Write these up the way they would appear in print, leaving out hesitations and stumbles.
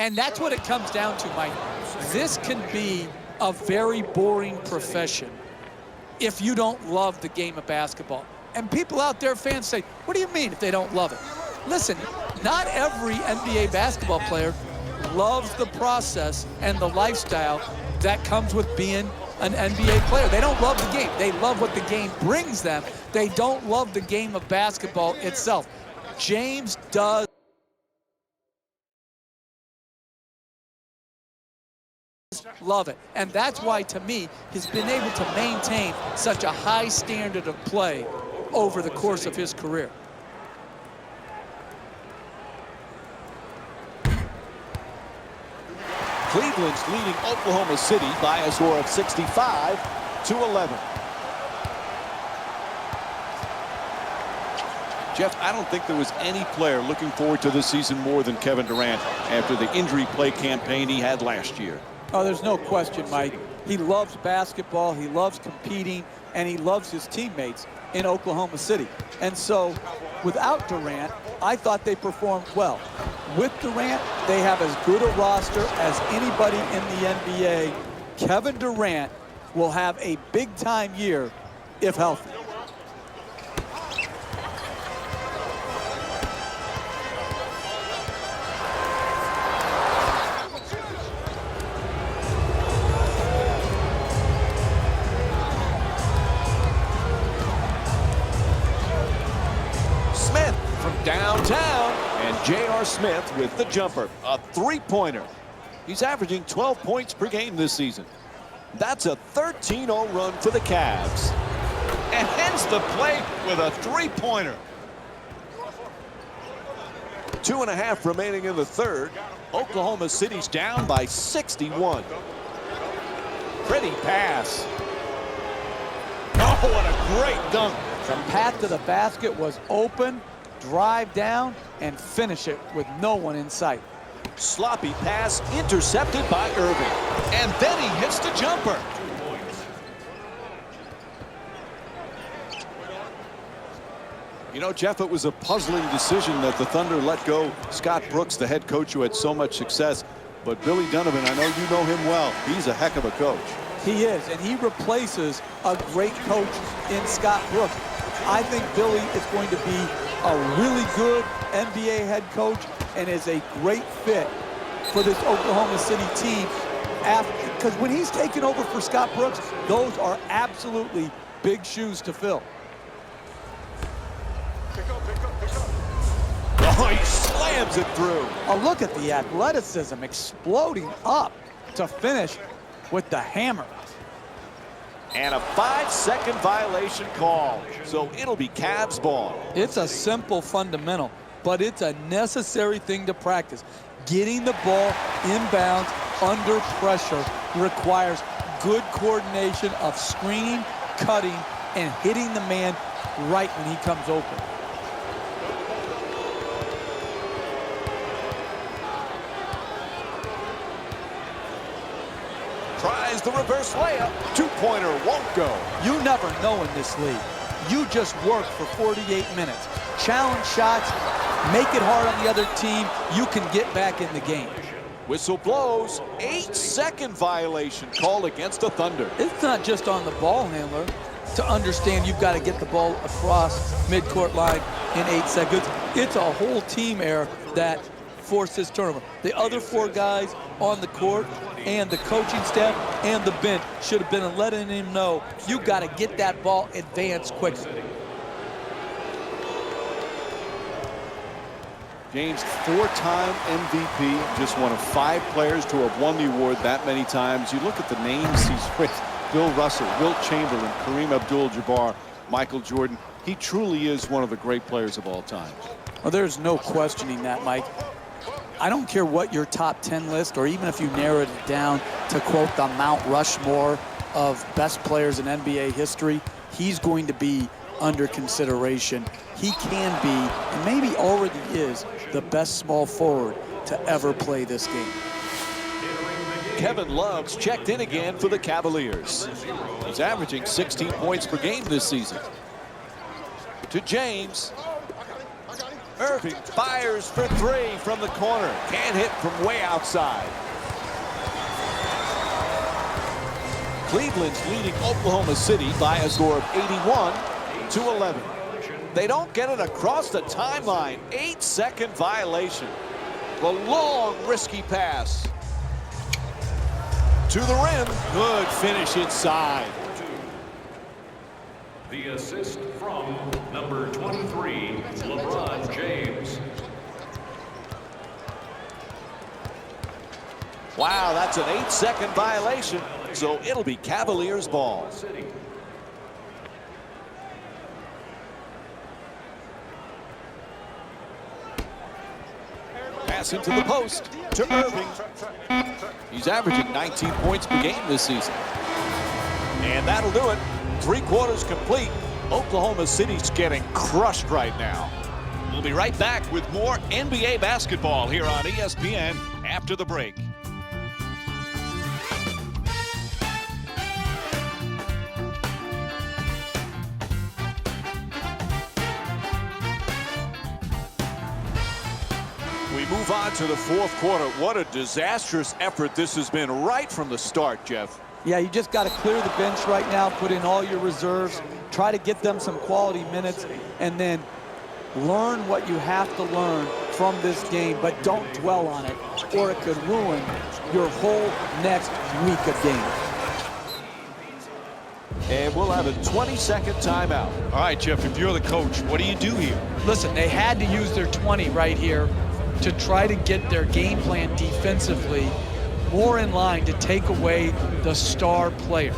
And that's what it comes down to, Mike. This can be a very boring profession if you don't love the game of basketball. And people out there, fans, say, what do you mean if they don't love it? Listen, not every NBA basketball player loves the process and the lifestyle that comes with being an NBA player. They don't love the game. They love what the game brings them. They don't love the game of basketball itself. James does love it. And that's why, to me, he's been able to maintain such a high standard of play over the course of his career. Cleveland's leading Oklahoma City by a score of 65-11. Jeff, I don't think there was any player looking forward to this season more than Kevin Durant after the injury play campaign he had last year. Oh, there's no question, Mike. He loves basketball, he loves competing, and he loves his teammates in Oklahoma City. And so, without Durant, I thought they performed well. With Durant, they have as good a roster as anybody in the NBA. Kevin Durant will have a big-time year if healthy. Downtown, and J.R. Smith with the jumper, a three-pointer. He's averaging 12 points per game this season. That's a 13-0 run for the Cavs. And ends the play with a three-pointer. 2.5 remaining in the third. Oklahoma City's down by 61. Pretty pass. Oh, what a great dunk. The path to the basket was open. Drive down and finish it with no one in sight. Sloppy pass intercepted by Irving. And then he hits the jumper. You know, Jeff, it was a puzzling decision that the Thunder let go Scott Brooks, the head coach who had so much success. But Billy Donovan, I know you know him well. He's a heck of a coach. He is, and he replaces a great coach in Scott Brooks. I think Billy is going to be a really good NBA head coach and is a great fit for this Oklahoma City team. Because when he's taken over for Scott Brooks, those are absolutely big shoes to fill. Oh, he slams it through. Oh, look at the athleticism exploding up to finish with the hammer. And a 5-second violation call. So it'll be Cavs ball. It's a simple fundamental, but it's a necessary thing to practice. Getting the ball inbounds under pressure requires good coordination of screening, cutting, and hitting the man right when he comes open. Tries the reverse layup. Two-pointer won't go. You never know in this league. You just work for 48 minutes. Challenge shots, make it hard on the other team. You can get back in the game. Whistle blows. 8-second violation called against the Thunder. It's not just on the ball handler to understand you've got to get the ball across midcourt line in 8 seconds. It's a whole team error that forces turnover. The other four guys on the court and the coaching staff and the bench should have been letting him know you got to get that ball advanced quickly. James, 4-time MVP, just one of 5 players to have won the award that many times. You look at the names he's with: Bill Russell, Wilt Chamberlain, Kareem Abdul-Jabbar, Michael Jordan. He truly is one of the great players of all time. Well, there's no questioning that, Mike. I don't care what your top 10 list, or even if you narrowed it down to quote the Mount Rushmore of best players in NBA history, he's going to be under consideration. He can be, and maybe already is, the best small forward to ever play this game. Kevin Love's checked in again for the Cavaliers. He's averaging 16 points per game this season. To James. Irving fires for three from the corner. Can't hit from way outside. Cleveland's leading Oklahoma City by a score of 81-11. They don't get it across the timeline. 8-second violation. The long, risky pass. To the rim. Good finish inside. The assist from number 23, LeBron James. Wow, that's an 8-second violation, so it'll be Cavaliers ball. Pass into the post to Irving. He's averaging 19 points per game this season. And that'll do it. 3 quarters complete. Oklahoma City's getting crushed right now. We'll be right back with more NBA basketball here on ESPN after the break. We move on to the fourth quarter. What a disastrous effort this has been right from the start, Jeff. Yeah, you just got to clear the bench right now, put in all your reserves, try to get them some quality minutes, and then learn what you have to learn from this game, but don't dwell on it, or it could ruin your whole next week of games. And we'll have a 20-second timeout. All right, Jeff, if you're the coach, what do you do here? Listen, they had to use their 20 right here to try to get their game plan defensively more in line to take away the star player.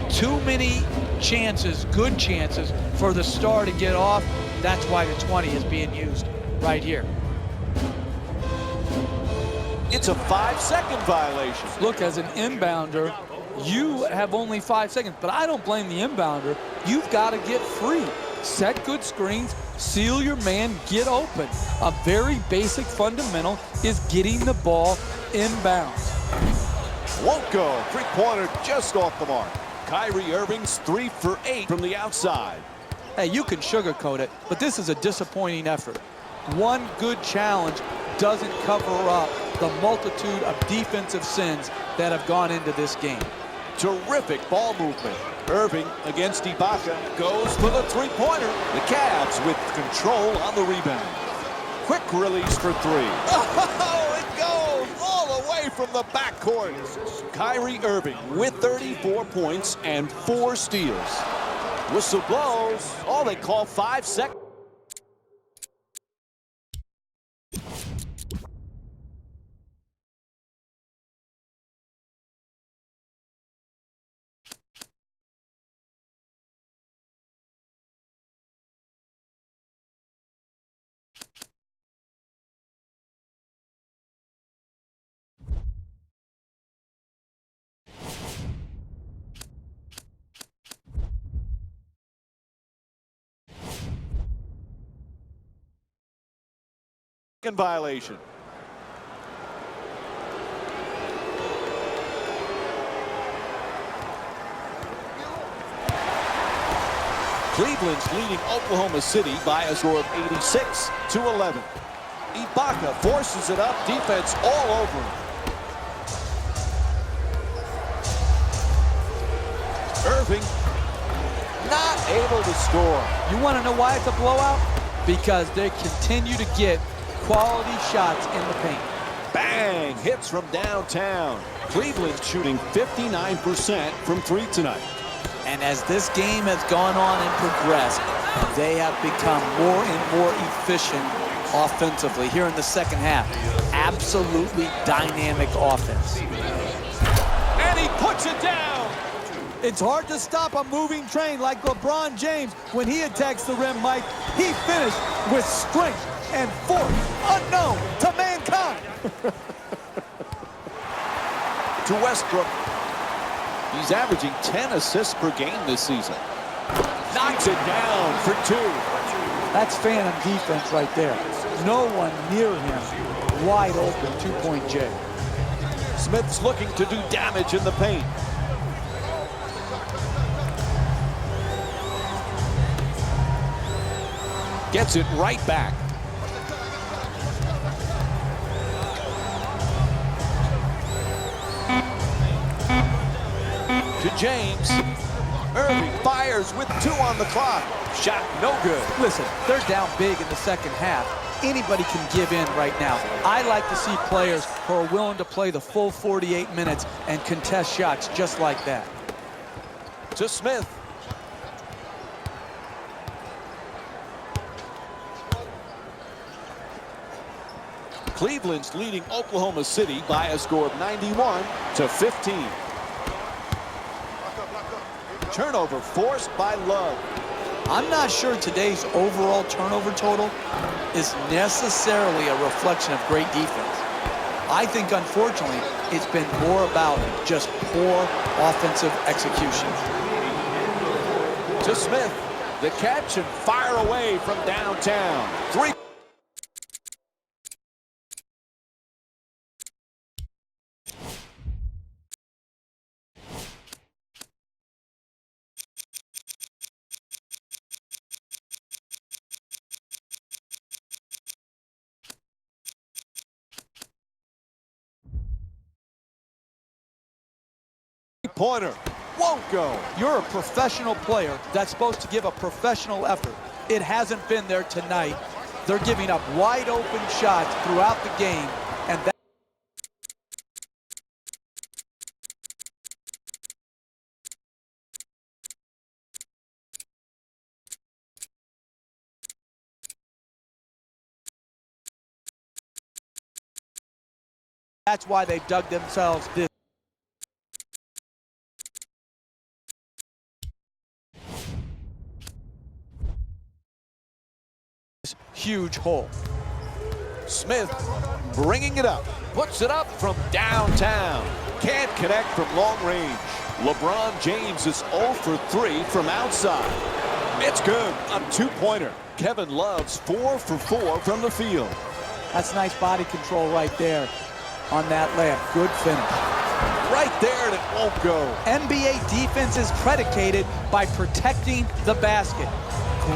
Too many chances, good chances, for the star to get off. That's why the 20 is being used right here. It's a 5-second violation. Look, as an inbounder, you have only 5 seconds, but I don't blame the inbounder. You've got to get free. Set good screens, seal your man, get open. A very basic fundamental is getting the ball inbounds. Won't go. Three-pointer just off the mark. Kyrie Irving's 3 for 8 from the outside. Hey, you can sugarcoat it, but this is a disappointing effort. One good challenge doesn't cover up the multitude of defensive sins that have gone into this game. Terrific ball movement. Irving against Ibaka goes for the three-pointer. The Cavs with control on the rebound. Quick release for three. Oh, it goes all the way from the backcourt. Kyrie Irving with 34 points and 4 steals. Whistle blows. Oh, they call 5 seconds. Violation. Cleveland's leading Oklahoma City by a score of 86-11. Ibaka forces it up, defense all over him. Irving not able to score. You want to know why it's a blowout? Because they continue to get quality shots in the paint. Bang! Hits from downtown. Cleveland shooting 59% from 3 tonight. And as this game has gone on and progressed, they have become more and more efficient offensively here in the second half. Absolutely dynamic offense. And he puts it down. It's hard to stop a moving train like LeBron James. When he attacks the rim, Mike, he finished with strength and force unknown to mankind. To Westbrook. He's averaging 10 assists per game this season. Knocks it down for 2. That's phantom defense right there. No one near him. Wide open two-point J. Smith's looking to do damage in the paint. Gets it right back. To James. Irving fires with 2 on the clock. Shot no good. Listen, they're down big in the second half. Anybody can give in right now. I like to see players who are willing to play the full 48 minutes and contest shots just like that. To Smith. Cleveland's leading Oklahoma City by a score of 91-15. Turnover forced by Love. I'm not sure today's overall turnover total is necessarily a reflection of great defense. I think, unfortunately, it's been more about just poor offensive execution. To Smith. The catch and fire away from downtown. 3. Pointer won't go. You're a professional player that's supposed to give a professional effort. It hasn't been there tonight. They're giving up wide open shots throughout the game, and that's why they've dug themselves this huge hole. Smith bringing it up. Puts it up from downtown. Can't connect from long range. LeBron James is 0 for 3 from outside. It's good. A 2-pointer. Kevin Love's 4 for 4 from the field. That's nice body control right there on that layup. Good finish. Right there, and it won't go. NBA defense is predicated by protecting the basket.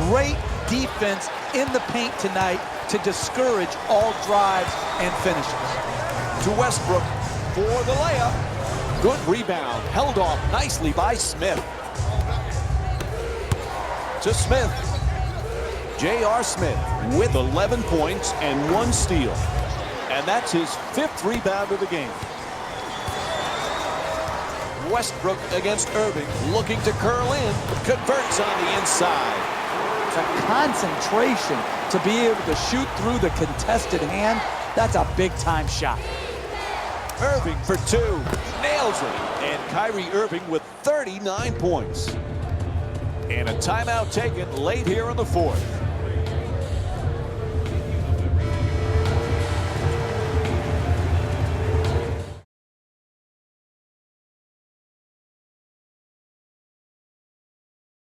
Great defense in the paint tonight to discourage all drives and finishes. To Westbrook for the layup. Good rebound. Held off nicely by Smith. To Smith. J.R. Smith with 11 points and 1 steal. And that's his 5th rebound of the game. Westbrook against Irving, looking to curl in, converts on the inside. It's a concentration to be able to shoot through the contested hand. That's a big-time shot. Irving for 2, nails it. And Kyrie Irving with 39 points. And a timeout taken late here in the 4th.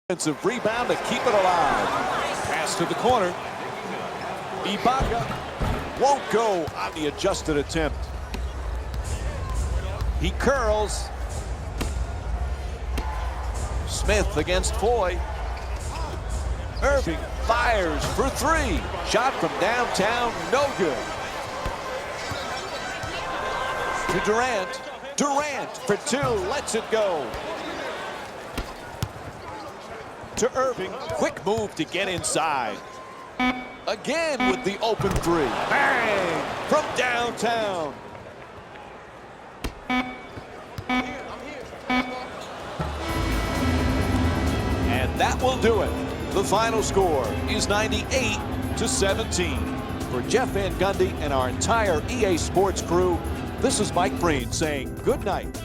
Defensive rebound to keep it alive. Pass to the corner. Ibaka won't go on the adjusted attempt. He curls. Smith against Foy. Irving fires for 3. Shot from downtown, no good. To Durant. Durant for 2, lets it go. To Irving, quick move to get inside. Again with the open 3. Bang! From downtown. And that will do it. The final score is 98-17. For Jeff Van Gundy and our entire EA Sports crew, this is Mike Breen saying good night